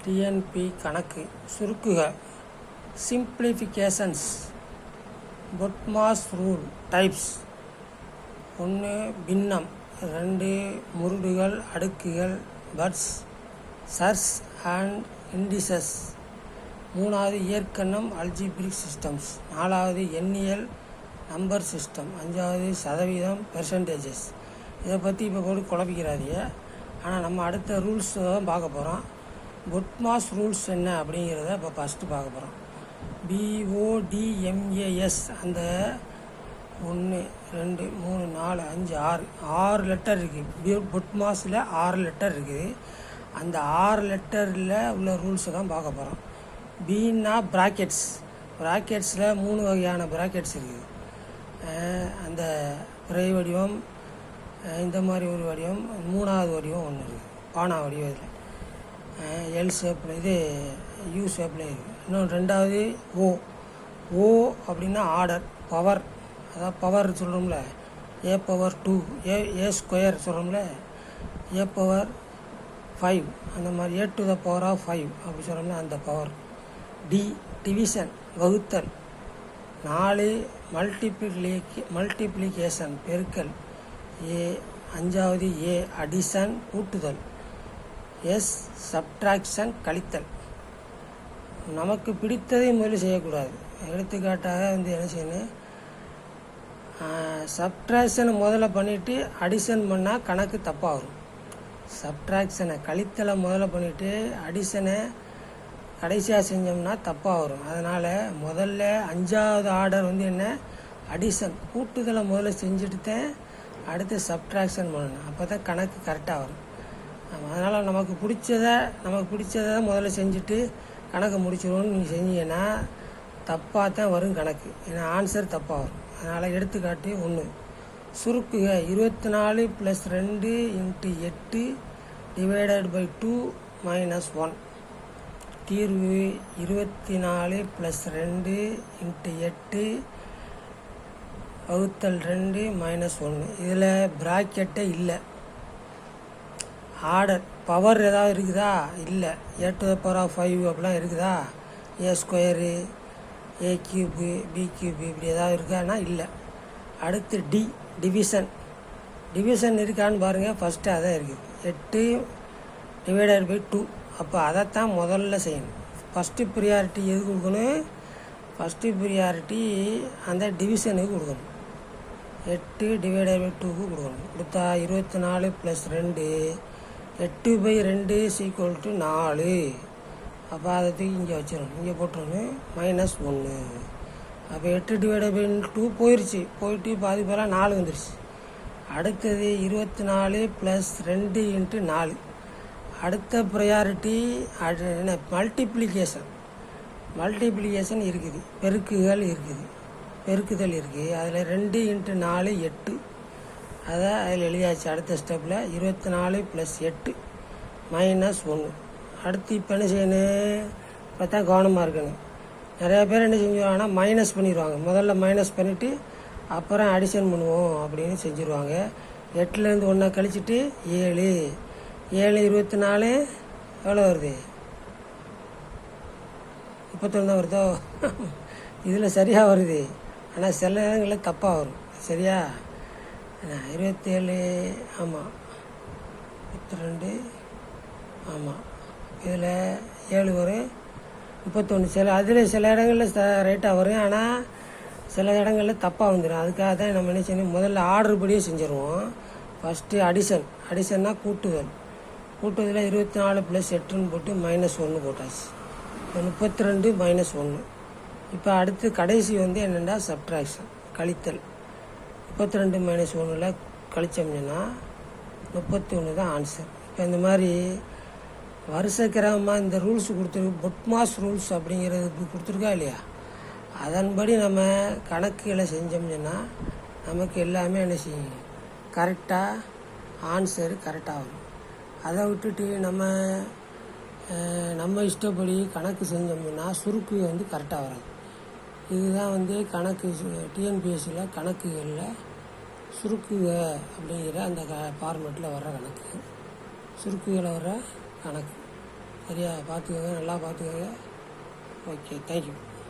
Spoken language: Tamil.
டிஎன்பி கணக்கு சுருக்குக சிம்பிளிஃபிகேஷன்ஸ் பொட்மாஸ் ரூல் டைப்ஸ் 1 பின்னம் 2 முருடுகள் அடுக்குகள் பட்ஸ் சர்ஸ் அண்ட் இண்டிசஸ் 3வது இயற்கணிதம் அல்ஜிப்ரிக் சிஸ்டம்ஸ் 4வது எண்ணியல் நம்பர் சிஸ்டம் 5வது சதவீதம் பெர்சன்டேஜஸ். இதை பற்றி இப்போ போட்டு குழப்பிக்கிறாதீங்க. ஆனால் நம்ம அடுத்த ரூல்ஸ் தான் பார்க்க போகிறோம். பொட்மாஸ் ரூல்ஸ் என்ன அப்படிங்கிறத இப்போ ஃபஸ்ட்டு பார்க்க போகிறோம். BODMAS அந்த 1 2 3 4 5 6 லெட்டர் இருக்குது. பொட்மாஸில் 6 லெட்டர் இருக்குது. அந்த 6 லெட்டரில் உள்ள ரூல்ஸை தான் பார்க்க போகிறோம். பீன்னா ப்ராக்கெட்ஸில் 3 வகையான ப்ராக்கெட்ஸ் இருக்குது. அந்த பிறை வடிவம், இந்த மாதிரி ஒரு வடிவம், 3வது வடிவம் ஒன்று இருக்குது, பானா வடிவம். இதில் எல் ஷேப்பில், இது யூ ஷேப்பில் இருக்குது. இன்னும் 2வது ஓ அப்படின்னா ஆர்டர், பவர், அதாவது பவர் சொல்கிறோம்ல, A⁴ ஏ ஸ்கொயர் சொல்கிறோம்ல, A⁴ அந்த மாதிரி A⁵ அப்படி சொல்கிறோம்ல, அந்த பவர். டிவிஷன் வகுத்தல். 4 மல்டிப்ளிகேஷன் பெருக்கல். 5வது அடிஷன் கூட்டுதல். சப்ட்ராக்ஷன் கழித்தல். நமக்கு பிடித்ததை முதல்ல செய்யக்கூடாது. எடுத்துக்காட்டாக என்ன செய்யணும், சப்ட்ராக்ஷனை முதல்ல பண்ணிவிட்டு அடிஷன் பண்ணால் கணக்கு தப்பாக வரும். சப்ட்ராக்ஷனை கழித்தலை முதல்ல பண்ணிவிட்டு அடிஷனை கடைசியாக செஞ்சோம்னா தப்பாக வரும். அதனால் முதல்ல 5வது ஆர்டர் என்ன, அடிஷன் கூட்டுதலை முதல்ல செஞ்சுட்டு தான் அடுத்து சப்ட்ராக்ஷன் பண்ணணும். அப்போ தான் கணக்கு கரெக்டாக வரும். அதனால் நமக்கு பிடிச்சதை முதல்ல செஞ்சுட்டு கணக்கு முடிச்சிடுவோன்னு நீங்கள் செஞ்சீங்கன்னா தப்பாக தான் வரும் கணக்கு. ஏன்னா ஆன்சர் தப்பாக வரும். அதனால் எடுத்துக்காட்டு 1 சுருக்குக 24 + 2 × 8 ÷ 2 - 1. தீர்வு 24 + 2 × 8 ÷ 2 - 1. இதில் ப்ராக்கெட்டே இல்லை. ஆர்டர் பவர் ஏதாவது இருக்குதா? இல்லை. A⁵ அப்படிலாம் இருக்குதா? A², A³ B³ இப்படி ஏதாவது இருக்கான்னா இல்லை. அடுத்து டிவிஷன் இருக்கான்னு பாருங்கள். ஃபஸ்ட்டு அதான் இருக்குது. 8 ÷ 2. அப்போ அதைத்தான் முதல்ல செய்யணும். ஃபஸ்ட்டு ப்ரியாரிட்டி எது கொடுக்கணும்? ஃபஸ்ட்டு ப்ரியாரிட்டி அந்த டிவிஷனுக்கு கொடுக்கணும். 8 ÷ 2க்கு கொடுக்கணும். கொடுத்தா 24 + 2 8/2 = 4. அப்போ அதை தூக்கி இங்கே வச்சிடணும். இங்கே போட்டுருணும் -1. அப்போ 8 ÷ 2 போயிட்டு பாதி பேராக 4 வந்துருச்சு. அடுத்தது 24 + 2 × 4. அடுத்த ப்ரையாரிட்டி என்ன, மல்டிப்ளிகேஷன் இருக்குது, பெருக்குதல் இருக்குது. அதில் 2 × 4 8. அதை அதில் எழுதியாச்சு. அடுத்த ஸ்டெப்பில் 24 + 8 -1. அடுத்து இப்போ என்ன செய்யணும், இப்போ தான் கவனமாக இருக்கணும். நிறையா பேர் என்ன செஞ்சுருவாங்கன்னா மைனஸ் பண்ணிடுவாங்க. முதல்ல மைனஸ் பண்ணிவிட்டு அப்புறம் அடிஷன் பண்ணுவோம் அப்படின்னு செஞ்சுருவாங்க. 8லேருந்து 1 கழிச்சிட்டு 7 24 எவ்வளோ வருது? 31 தான் வருதோ? இதில் சரியாக வருது. ஆனால் சில நேரங்களில் தப்பாக வரும். சரியா? 27 ஆமாம், 32 ஆமாம், இதில் 7 வரும், 31 அதில் சில இடங்களில் ரைட்டாக வரும். ஆனால் சில இடங்களில் தப்பாக வந்துடும். அதுக்காக தான் நம்ம என்ன செய்யணும், முதல்ல ஆர்டர் படியே செஞ்சுருவோம். ஃபஸ்ட்டு அடிஷன்னா கூட்டுதல் 24 + 8ன்னு போட்டு -1 போட்டாச்சு. இப்போ 32 -1. இப்போ அடுத்து கடைசி என்னென்னா சப்ட்ராக்ஷன் கழித்தல். 32 - 1ல் கழிச்சோம்னா 31 தான் ஆன்சர். இப்போ இந்த மாதிரி வருஷக்கிரமமாக இந்த ரூல்ஸ் கொடுத்துருக்கு. பொட்மாஸ் ரூல்ஸ் அப்படிங்கிறது கொடுத்துருக்கா இல்லையா? அதன்படி நம்ம கணக்குகளை செஞ்சோம்னா நமக்கு எல்லாமே என்ன செய்யும், கரெக்டாக ஆன்சரு கரெக்டாக வரும். அதை விட்டுட்டு நம்ம இஷ்டப்படி கணக்கு செஞ்சோம்னா சுருக்கு கரெக்டாக வராது. இதுதான் கணக்கு டிஎன்பிஎஸ்சியில் கணக்குகளில் சுருக்குக அப்படிங்கிற அந்த ஃபார்மேட்டில் வர்ற கணக்கு, சுருக்குகளை வர்ற கணக்கு. சரியா? பார்த்துக்கோங்க, நல்லா பார்த்துக்கோங்க. Okay, thank you.